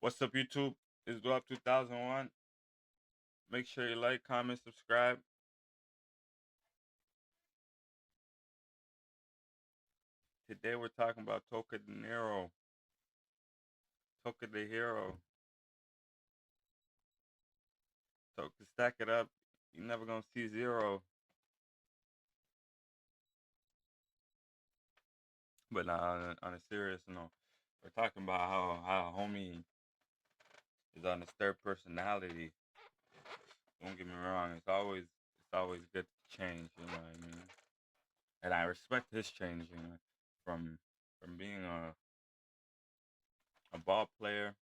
What's up, YouTube? It's Go Up 2001. Make sure you like, comment, subscribe. Today we're talking about TOKA DINERO. TOKA the hero. So to stack it up, you're never gonna see zero. But on a serious note, we're talking about how homie is on his third personality. Don't get me wrong, it's always good to change, you know what I mean? And I respect his changing from being a ball player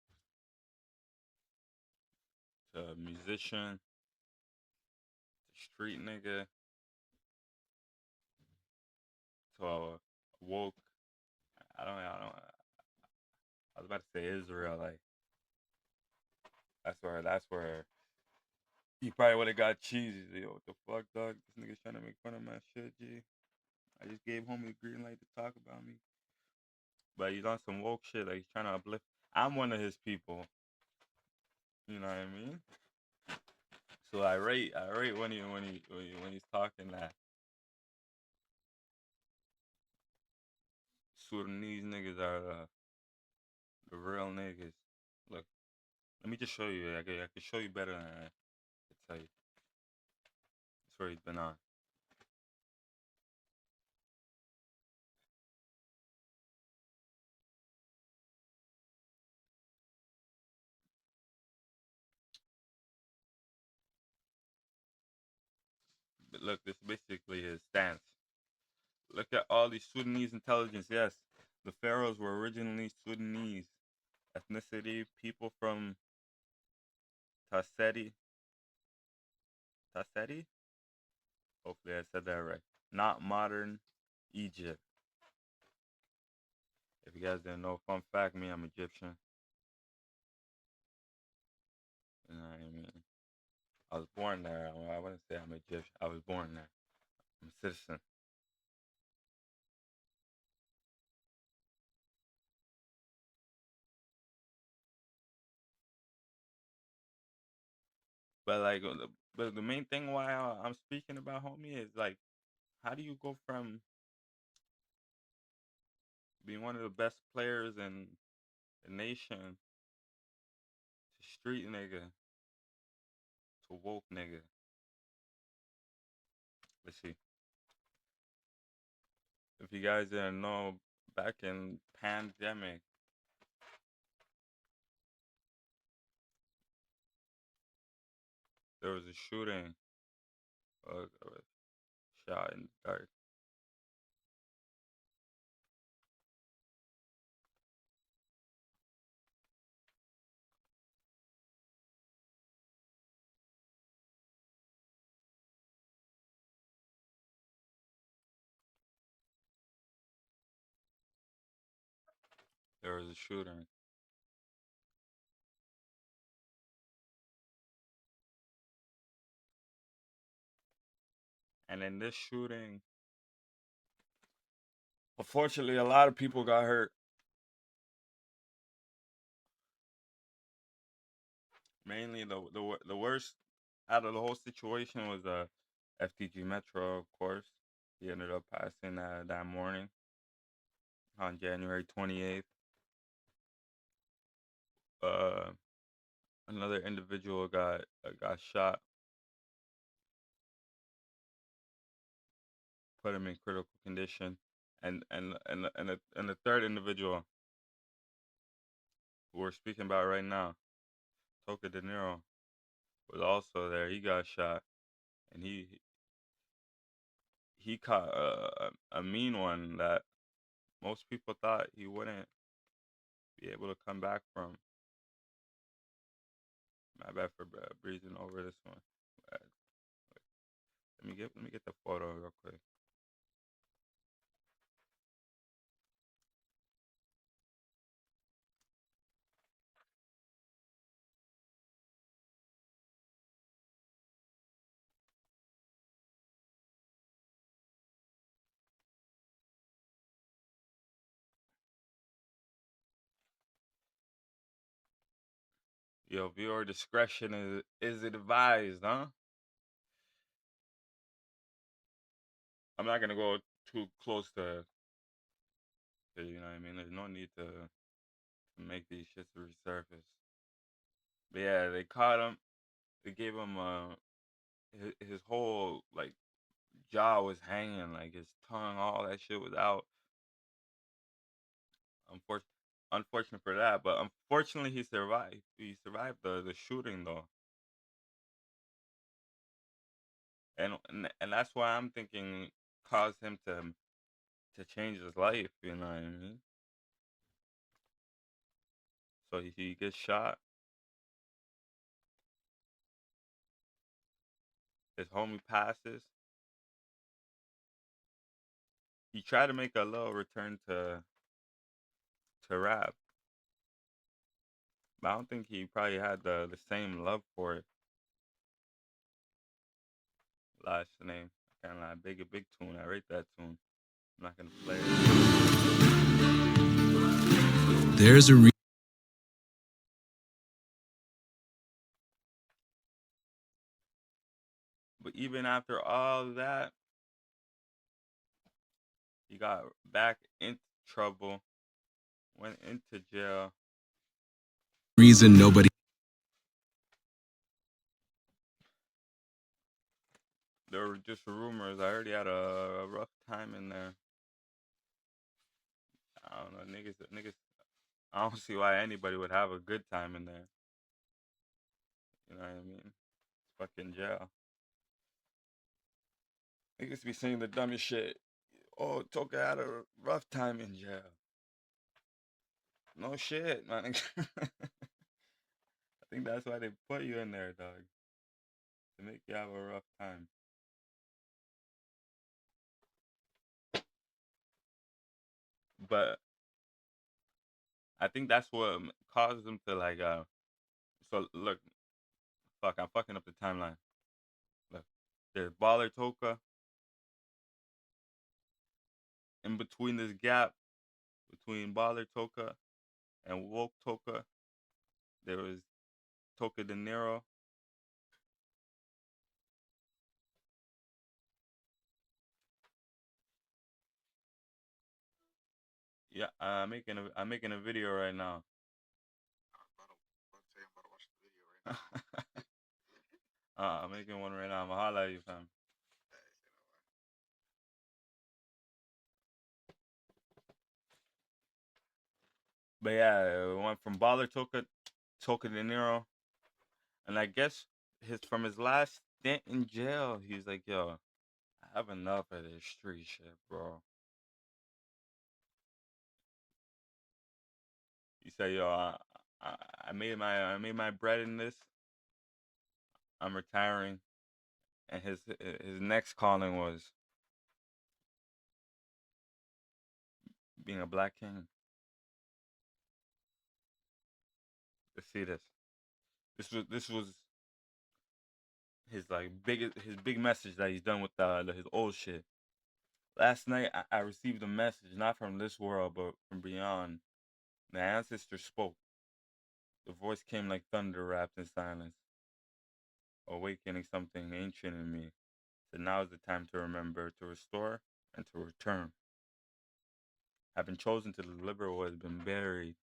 to a musician to street nigga to a woke. I don't. I was about to say Israel. Like that's where he probably would have got cheesy. Yo, what the fuck, dog? This nigga's trying to make fun of my shit, G. I just gave homie the green light to talk about me, but he's on some woke shit. Like he's trying to uplift. I'm one of his people. You know what I mean? So I rate when he's talking that Sudanese niggas are the real niggas. Look, let me just show you. I can show you better than I can tell you. That's where he's been on. But look, this is basically his stance. Look at all these Sudanese intelligence. Yes, the pharaohs were originally Sudanese ethnicity, people from Tasseti. Tasseti? Hopefully I said that right. Not modern Egypt. If you guys didn't know, fun fact, me, I'm Egyptian. You know what I mean? I was born there. I wouldn't say I'm Egyptian. I was born there. I'm a citizen. But like, but the main thing why I'm speaking about homie is like, how do you go from being one of the best players in the nation to street nigga to woke nigga? Let's see. If you guys didn't know, back in pandemic, there was a shooting, shot in the dark. There was a shooting, and in this shooting, unfortunately, a lot of people got hurt. Mainly, the worst out of the whole situation was FTG Metro, of course. He ended up passing that morning on January 28th. Uh, Another individual got shot, put him in critical condition, and the third individual who we're speaking about right now, Toka DINERO, was also there. He got shot, and he caught a mean one that most people thought he wouldn't be able to come back from. My bad for breezing over this one. Uh, let me get the photo real quick. Yo, viewer discretion is advised, huh? I'm not gonna go too close to you know what I mean. There's no need to make these shits resurface. But yeah, they caught him. They gave him his whole like jaw was hanging, like his tongue, all that shit was out. Unfortunate, unfortunate for that, but unfortunately he survived. He survived the shooting though, and that's why I'm thinking caused him to change his life. You know what I mean? So he gets shot. His homie passes. He tried to make a little return to rap, but I don't think he probably had the same love for it. Last name, kind of like big tune. I rate that tune. I'm not gonna play it. There's a But even after all that, he got back into trouble, went into jail. reason nobody. There were just rumors. I heard he had a rough time in there. I don't know, niggas. I don't see why anybody would have a good time in there. You know what I mean? It's fucking jail. Niggas be saying the dumbest shit. Oh, Toka had a rough time in jail. No shit, man. I think that's why they put you in there, dog. To make you have a rough time. But I think that's what caused them to like so look, fuck, I'm fucking up the timeline. Look, there's Baller Toka. In between this gap between Baller Toka and Woke Toka, there was Toka DINERO. Yeah, I'm making a video right now. I'm making one right now. I'm gonna holla at you, fam. But yeah, it went from Baller Toka, Toka DINERO, and I guess from his last stint in jail, he's like, yo, I have enough of this street shit, bro. He said, yo, I made my bread in this. I'm retiring, and his next calling was being a black king. Let's see this. This was his big message that he's done with his old shit. Last night I received a message not from this world but from beyond. The ancestor spoke. The voice came like thunder wrapped in silence, awakening something ancient in me. So now is the time to remember, to restore, and to return. I've been chosen to deliver what has been buried,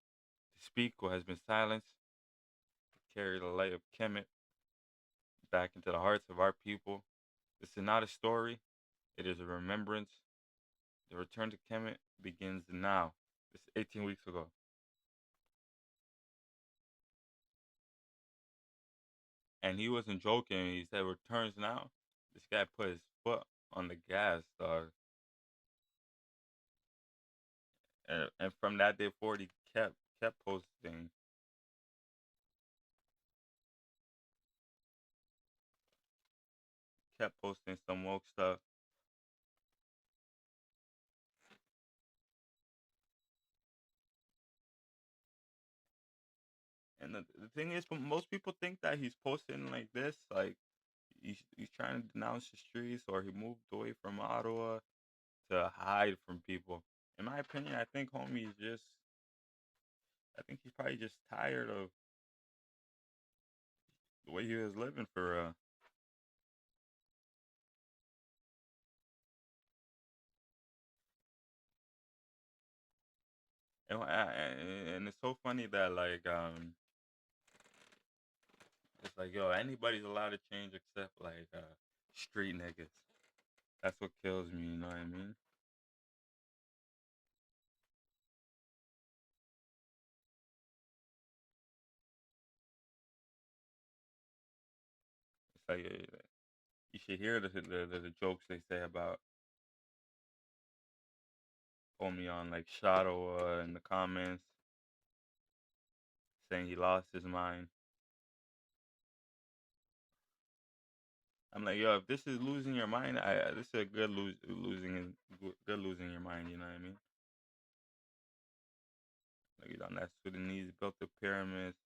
to speak what has been silenced, to carry the light of Kemet back into the hearts of our people. This is not a story, it is a remembrance. The return to Kemet begins now. This is 18 weeks ago. And he wasn't joking. He said returns now. This guy put his foot on the gas, dog. And from that day forward, he kept posting some woke stuff. And the thing is, most people think that he's posting like this, like he's trying to denounce the streets, or he moved away from Ottawa to hide from people. In my opinion, I think homie is just, I think he's probably just tired of the way he was living for and it's so funny that like it's like yo anybody's allowed to change except like street niggas. That's what kills me. You know what I mean? It's like you should hear the jokes they say about homie on like Shadow in the comments saying he lost his mind. I'm like, yo, if this is losing your mind, this is a good good losing your mind. You know what I mean? Like, on that Sudanese built the pyramids.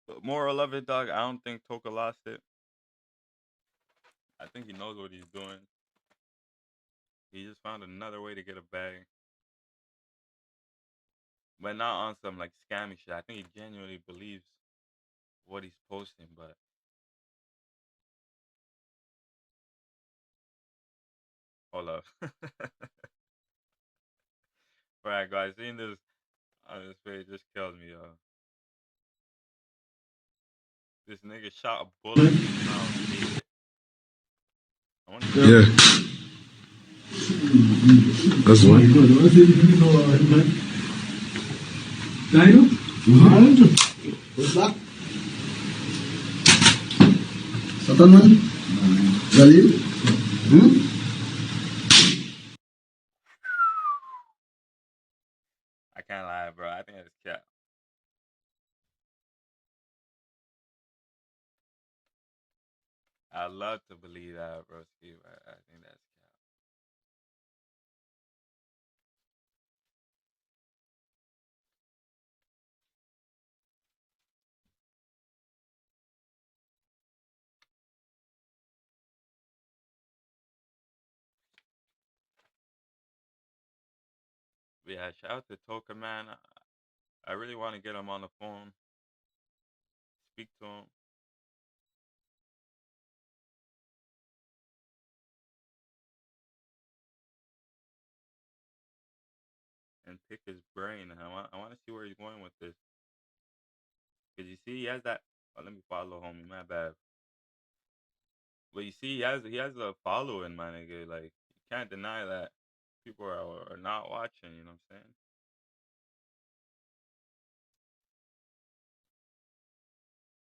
But moral of it, dog. I don't think Toka lost it. I think he knows what he's doing. He just found another way to get a bag, but not on some like scammy shit. I think he genuinely believes what he's posting. But hold up, right, guys, seeing this on his page just kills me, yo. This nigga shot a bullet in his mouth. Ate it. I wonder if Yeah, that's one. DINERO? What's that? Satanan? Galil? I can't lie, bro. I think that's cap. I love to believe that, bro. Steve. I think that's cap. But yeah, shout out to Toka, man. I really want to get him on the phone, speak to him, and pick his brain. I want to see where he's going with this. Cause you see, he has that. Oh, let me follow homie. My bad. But you see, he has a following, my nigga. Like you can't deny that people are not watching. You know what I'm saying?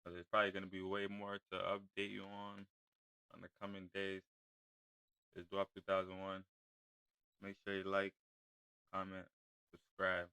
So there's probably gonna be way more to update you on the coming days. It's Drop 2001. Make sure you like, comment, subscribe.